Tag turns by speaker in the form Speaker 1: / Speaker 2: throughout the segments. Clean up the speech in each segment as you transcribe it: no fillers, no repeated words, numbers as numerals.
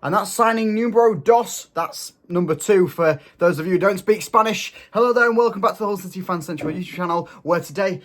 Speaker 1: And that's signing numero dos. That's number 2 for those of you who don't speak Spanish. Hello there and welcome back to the HullCityFanCentral YouTube channel, where today,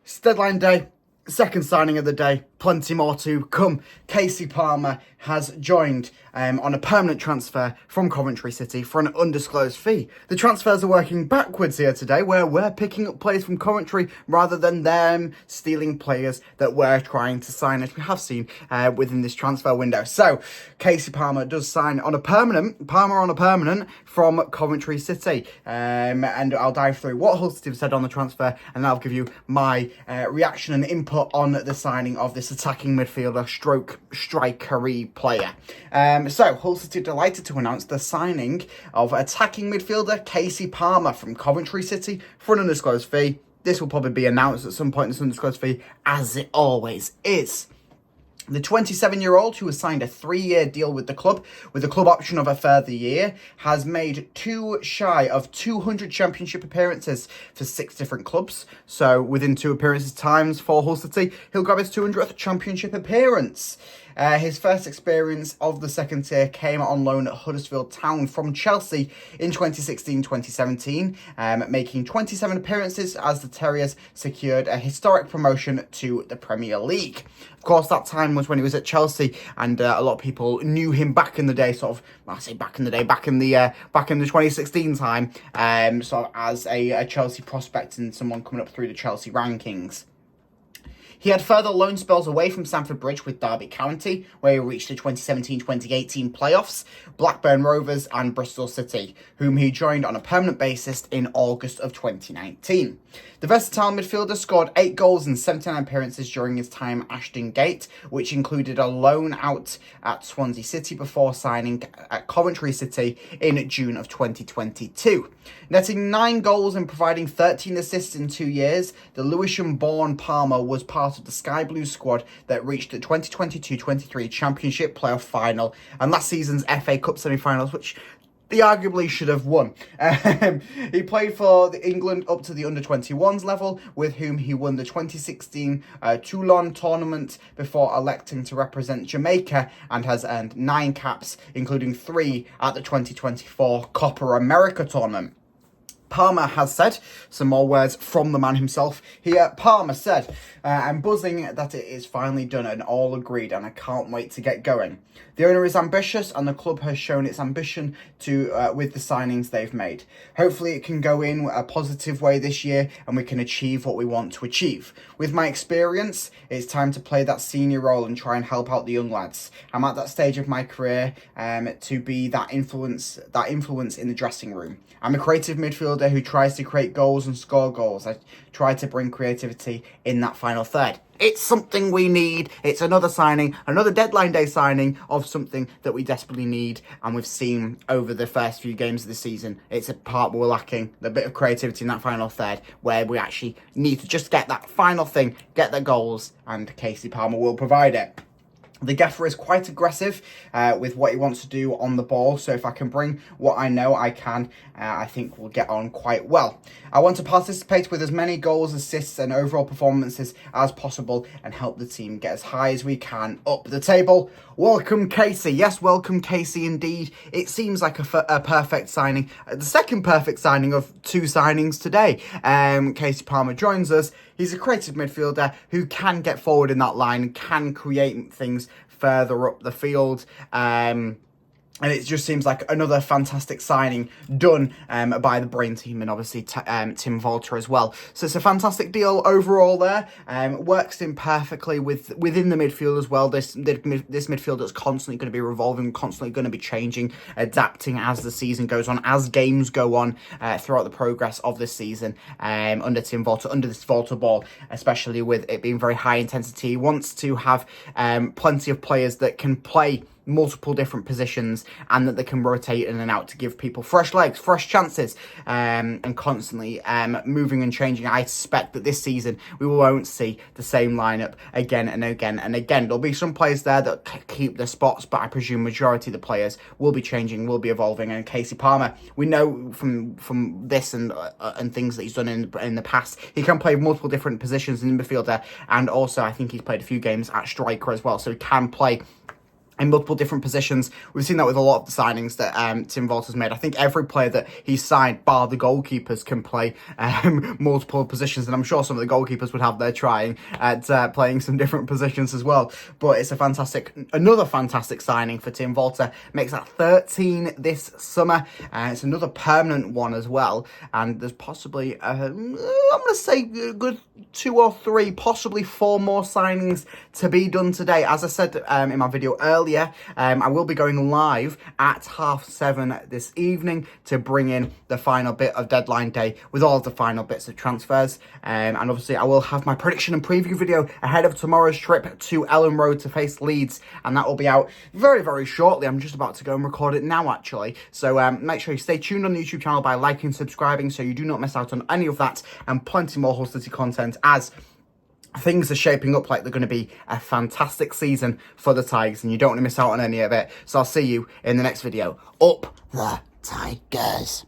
Speaker 1: it's deadline day, second signing of the day, plenty more to come. Kasey Palmer has joined on a permanent transfer from Coventry City for an undisclosed fee. The transfers are working backwards here today, where we're picking up players from Coventry rather than them stealing players that we're trying to sign, as we have seen within this transfer window. So, Kasey Palmer does sign on a permanent from Coventry City. And I'll dive through what Hull City have said on the transfer, and I'll give you my reaction and input on the signing of this attacking midfielder stroke strikery player. So Hull City delighted to announce the signing of attacking midfielder Kasey Palmer from Coventry City for an undisclosed fee. This will probably be announced at some point, this undisclosed fee, as it always is. The 27-year-old, who has signed a 3-year deal with the club option of a further year, has made shy of 200 championship appearances for 6 different clubs. So within 2 appearances times for Hull City, he'll grab his 200th championship appearance. His first experience of the second tier came on loan at Huddersfield Town from Chelsea in 2016-2017, making 27 appearances as the Terriers secured a historic promotion to the Premier League. Of course, that time was when he was at Chelsea, and a lot of people knew him back in the day, back in the 2016 time, sort of as a Chelsea prospect and someone coming up through the Chelsea rankings. He had further loan spells away from Stamford Bridge with Derby County, where he reached the 2017-2018 playoffs, Blackburn Rovers and Bristol City, whom he joined on a permanent basis in August of 2019. The versatile midfielder scored 8 goals in 79 appearances during his time at Ashton Gate, which included a loan out at Swansea City before signing at Coventry City in June of 2022. Netting 9 goals and providing 13 assists in 2 years, the Lewisham-born Palmer was part of the Sky Blue squad that reached the 2022-23 Championship playoff final and last season's FA Cup semi-finals, which he arguably should have won. He played for England up to the under-21s level, with whom he won the 2016 Toulon tournament before electing to represent Jamaica, and has earned 9 caps, including 3 at the 2024 Copa America tournament. Palmer has said, some more words from the man himself here. Palmer said, I'm buzzing that it is finally done and all agreed, and I can't wait to get going. The owner is ambitious and the club has shown its ambition with the signings they've made. Hopefully it can go in a positive way this year and we can achieve what we want to achieve. With my experience, it's time to play that senior role and try and help out the young lads. I'm at that stage of my career to be that influence in the dressing room. I'm a creative midfielder who tries to create goals and score goals. I try to bring creativity in that final third. It's something we need. It's another signing, another deadline day signing of something that we desperately need. And we've seen over the first few games of the season, it's a part we're lacking, the bit of creativity in that final third, where we actually need to just get that final thing, get the goals, and Kasey Palmer will provide it. The gaffer is quite aggressive with what he wants to do on the ball, so if I can bring what I know I can, I think we'll get on quite well. I want to participate with as many goals, assists and overall performances as possible and help the team get as high as we can up the table. Welcome, Kasey. Yes, welcome, Kasey, indeed. It seems like a perfect signing. The second perfect signing of 2 signings today. Kasey Palmer joins us. He's a creative midfielder who can get forward in that line, can create things further up the field. And it just seems like another fantastic signing done by the Brain team and obviously Tim Volter as well. So it's a fantastic deal overall there. Works in perfectly within the midfield as well. This midfield that's constantly going to be revolving, constantly going to be changing, adapting as the season goes on, as games go on throughout the progress of this season under Tim Volter, under this Volter ball, especially with it being very high intensity. He wants to have plenty of players that can play multiple different positions and that they can rotate in and out to give people fresh legs, fresh chances, and constantly moving and changing. I suspect that this season we won't see the same lineup again and again and again. There'll be some players there that keep their spots, but I presume majority of the players will be changing, will be evolving. And Kasey Palmer, we know from this and things that he's done in the past, he can play multiple different positions in midfielder, and also I think he's played a few games at striker as well, so he can play in multiple different positions. We've seen that with a lot of the signings that Tim Walter's made. I think every player that he's signed, bar the goalkeepers, can play multiple positions, and I'm sure some of the goalkeepers would have their trying at playing some different positions as well. But it's another fantastic signing for Tim Walter. Makes that 13 this summer. It's another permanent one as well, and there's possibly, I'm going to say a good 2 or 3, possibly 4 more signings to be done today. As I said in my video earlier, I will be going live at 7:30 this evening to bring in the final bit of deadline day with all of the final bits of transfers. And obviously I will have my prediction and preview video ahead of tomorrow's trip to Ellen Road to face Leeds, and that will be out very, very shortly. I'm just about to go and record it now, actually. So make sure you stay tuned on the YouTube channel by liking and subscribing so you do not miss out on any of that, and plenty more Hull City content as things are shaping up like they're going to be a fantastic season for the Tigers, and you don't want to miss out on any of it. So I'll see you in the next video. Up the Tigers.